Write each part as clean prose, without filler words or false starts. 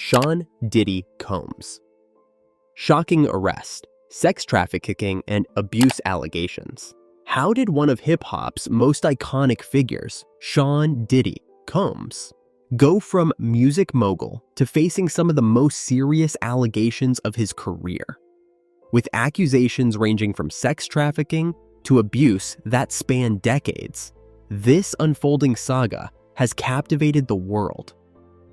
Sean Diddy Combs. Shocking arrest, sex trafficking, and abuse allegations. How did one of hip-hop's most iconic figures, Sean Diddy Combs, go from music mogul to facing some of the most serious allegations of his career? With accusations ranging from sex trafficking to abuse that span decades, this unfolding saga has captivated the world.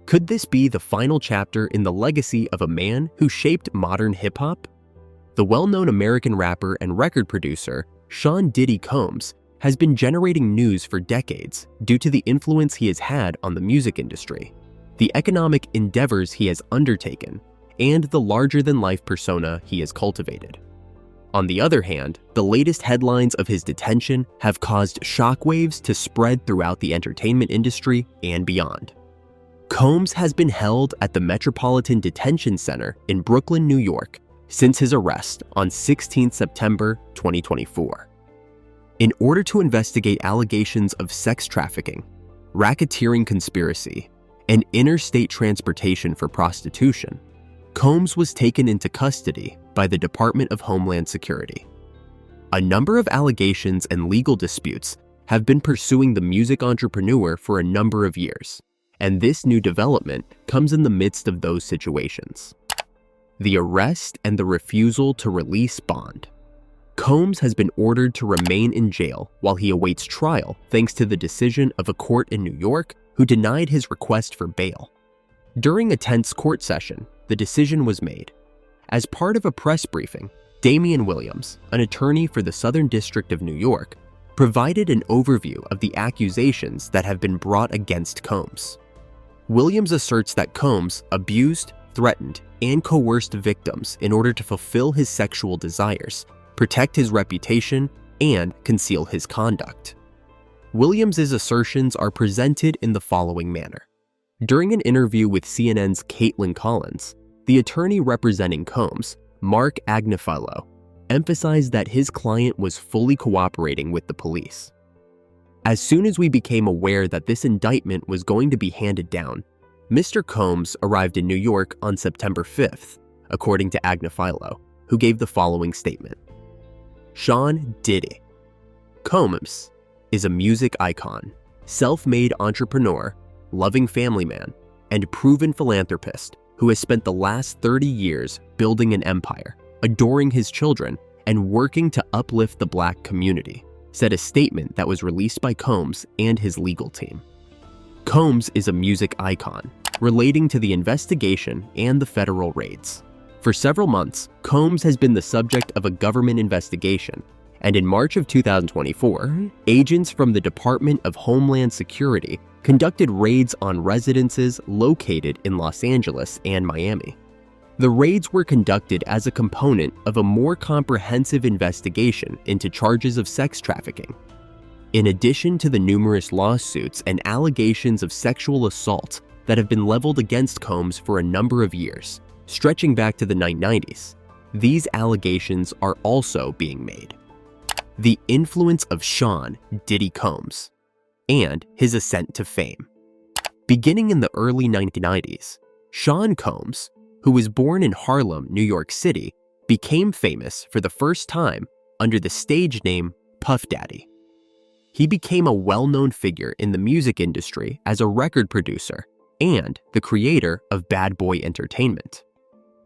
Could this be the final chapter in the legacy of a man who shaped modern hip-hop? The well-known American rapper and record producer, Sean Diddy Combs, has been generating news for decades due to the influence he has had on the music industry, the economic endeavors he has undertaken, and the larger-than-life persona he has cultivated. On the other hand, the latest headlines of his detention have caused shockwaves to spread throughout the entertainment industry and beyond. Combs has been held at the Metropolitan Detention Center in Brooklyn, New York, since his arrest on 16 September 2024. In order to investigate allegations of sex trafficking, racketeering conspiracy, and interstate transportation for prostitution, Combs was taken into custody by the Department of Homeland Security. A number of allegations and legal disputes have been pursuing the music entrepreneur for a number of years, and this new development comes in the midst of those situations. The arrest and the refusal to release bond. Combs has been ordered to remain in jail while he awaits trial thanks to the decision of a court in New York who denied his request for bail. During a tense court session, the decision was made. As part of a press briefing, Damian Williams, an attorney for the Southern District of New York, provided an overview of the accusations that have been brought against Combs. Williams asserts that Combs abused, threatened, and coerced victims in order to fulfill his sexual desires, protect his reputation, and conceal his conduct. Williams's assertions are presented in the following manner. During an interview with CNN's Caitlin Collins, the attorney representing Combs, Mark Agnifilo, emphasized that his client was fully cooperating with the police. As soon as we became aware that this indictment was going to be handed down, Mr. Combs arrived in New York on September 5th, according to Agnifilo, who gave the following statement. Sean Diddy Combs is a music icon, self-made entrepreneur, loving family man, and proven philanthropist who has spent the last 30 years building an empire, adoring his children, and working to uplift the Black community, said a statement that was released by Combs and his legal team. Combs is a music icon, relating to the investigation and the federal raids. For several months, Combs has been the subject of a government investigation, and in March of 2024, agents from the Department of Homeland Security conducted raids on residences located in Los Angeles and Miami. The raids were conducted as a component of a more comprehensive investigation into charges of sex trafficking. In addition to the numerous lawsuits and allegations of sexual assault that have been leveled against Combs for a number of years, stretching back to the 1990s, these allegations are also being made. The influence of Sean Diddy Combs and his ascent to fame. Beginning in the early 1990s, Sean Combs, who was born in Harlem, New York City, became famous for the first time under the stage name Puff Daddy. He became a well-known figure in the music industry as a record producer and the creator of Bad Boy Entertainment.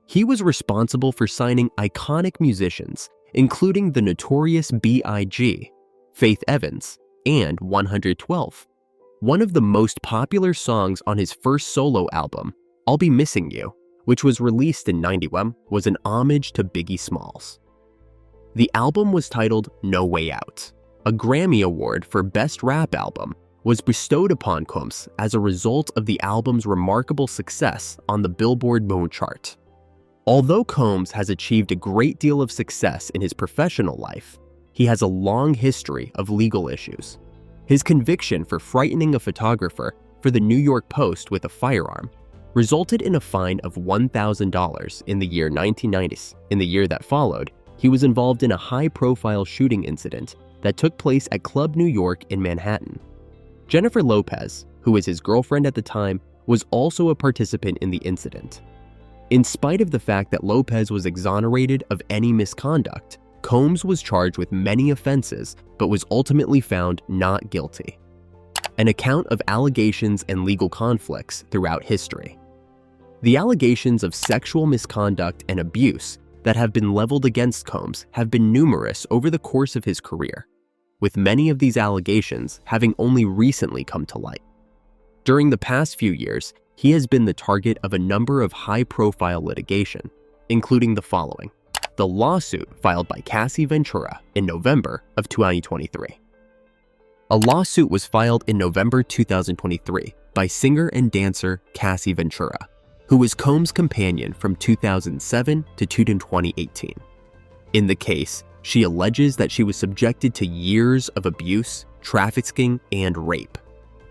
He was responsible for signing iconic musicians, including the notorious B.I.G., Faith Evans, and 112. One of the most popular songs on his first solo album, I'll Be Missing You, which was released in '91, was an homage to Biggie Smalls. The album was titled No Way Out. A Grammy Award for Best Rap Album was bestowed upon Combs as a result of the album's remarkable success on the Billboard Moon chart. Although Combs has achieved a great deal of success in his professional life, he has a long history of legal issues. His conviction for frightening a photographer for the New York Post with a firearm resulted in a fine of $1,000 in the year 1990. In the year that followed, he was involved in a high-profile shooting incident that took place at Club New York in Manhattan. Jennifer Lopez, who was his girlfriend at the time, was also a participant in the incident. In spite of the fact that Lopez was exonerated of any misconduct, Combs was charged with many offenses but was ultimately found not guilty. An account of allegations and legal conflicts throughout history. The allegations of sexual misconduct and abuse that have been leveled against Combs have been numerous over the course of his career, with many of these allegations having only recently come to light. During the past few years, he has been the target of a number of high-profile litigation, including the following: the lawsuit filed by Cassie Ventura in November of 2023. A lawsuit was filed in November 2023 by singer and dancer Cassie Ventura, who was Combs' companion from 2007 to 2018. In the case, she alleges that she was subjected to years of abuse, trafficking, and rape.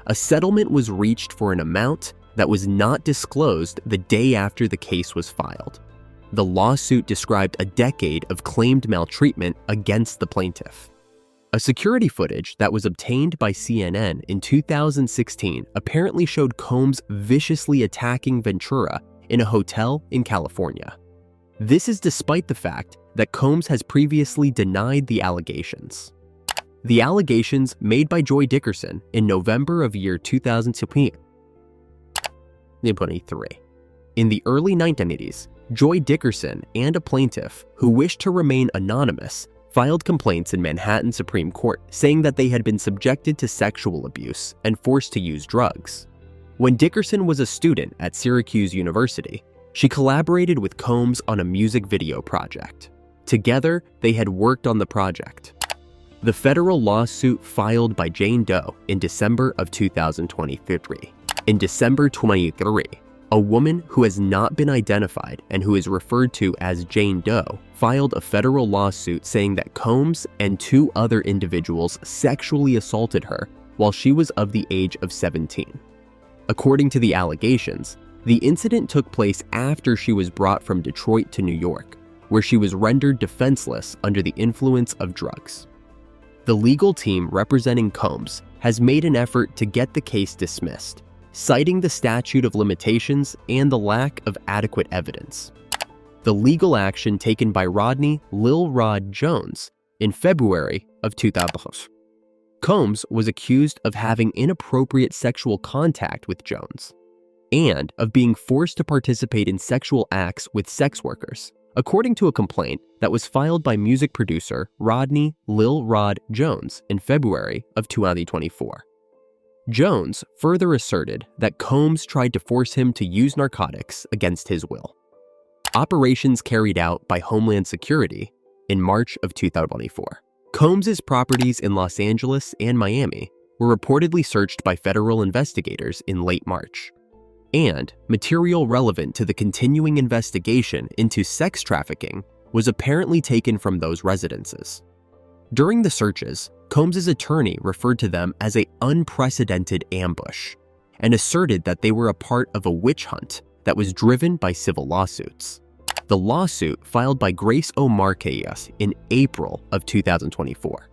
A settlement was reached for an amount that was not disclosed the day after the case was filed. The lawsuit described a decade of claimed maltreatment against the plaintiff. A security footage that was obtained by CNN in 2016 apparently showed Combs viciously attacking Ventura in a hotel in California. This is despite the fact that Combs has previously denied the allegations. The allegations made by Joy Dickerson in November of year 2023. In the early 1980s, Joy Dickerson and a plaintiff who wished to remain anonymous filed complaints in Manhattan Supreme Court saying that they had been subjected to sexual abuse and forced to use drugs. When Dickerson was a student at Syracuse University, she collaborated with Combs on a music video project. Together, they had worked on the project. The federal lawsuit filed by Jane Doe in December of 2023. In December 23, a woman who has not been identified and who is referred to as Jane Doe filed a federal lawsuit saying that Combs and two other individuals sexually assaulted her while she was of the age of 17. According to the allegations, the incident took place after she was brought from Detroit to New York, where she was rendered defenseless under the influence of drugs. The legal team representing Combs has made an effort to get the case dismissed, citing the statute of limitations and the lack of adequate evidence. The legal action taken by Rodney Lil Rod Jones in February of 2000. Combs was accused of having inappropriate sexual contact with Jones and of being forced to participate in sexual acts with sex workers, according to a complaint that was filed by music producer Rodney Lil Rod Jones in February of 2024. Jones further asserted that Combs tried to force him to use narcotics against his will. Operations carried out by Homeland Security in March of 2024. Combs' properties in Los Angeles and Miami were reportedly searched by federal investigators in late March, and material relevant to the continuing investigation into sex trafficking was apparently taken from those residences. During the searches, Combs' attorney referred to them as an unprecedented ambush and asserted that they were a part of a witch hunt that was driven by civil lawsuits. The lawsuit filed by Grace O. Marquez in April of 2024.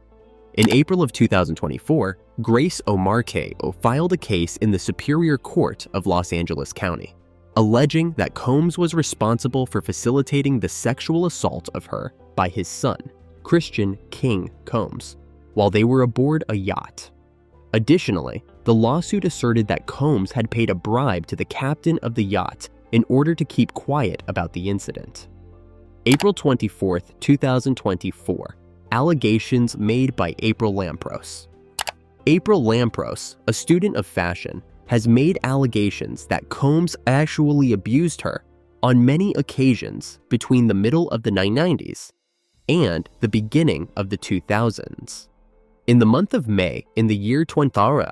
In April of 2024, Grace O. Marquez filed a case in the Superior Court of Los Angeles County, alleging that Combs was responsible for facilitating the sexual assault of her by his son, Christian King Combs, while they were aboard a yacht. Additionally, the lawsuit asserted that Combs had paid a bribe to the captain of the yacht in order to keep quiet about the incident. April 24, 2024, allegations made by April Lampros. April Lampros, a student of fashion, has made allegations that Combs actually abused her on many occasions between the middle of the 1990s and the beginning of the 2000s. In the month of May in the year 2000,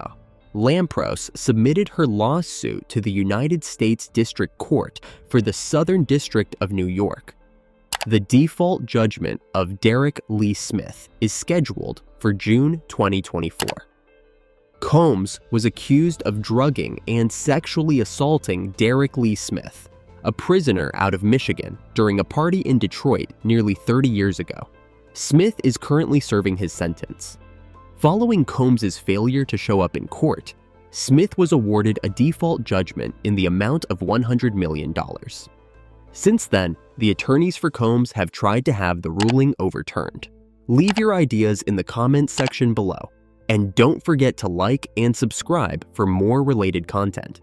Lampros submitted her lawsuit to the United States District Court for the Southern District of New York. The default judgment of Derek Lee Smith is scheduled for June 2024. Combs was accused of drugging and sexually assaulting Derek Lee Smith, a prisoner out of Michigan, during a party in Detroit nearly 30 years ago. Smith is currently serving his sentence. Following Combs' failure to show up in court, Smith was awarded a default judgment in the amount of $100 million. Since then, the attorneys for Combs have tried to have the ruling overturned. Leave your ideas in the comments section below, and don't forget to like and subscribe for more related content.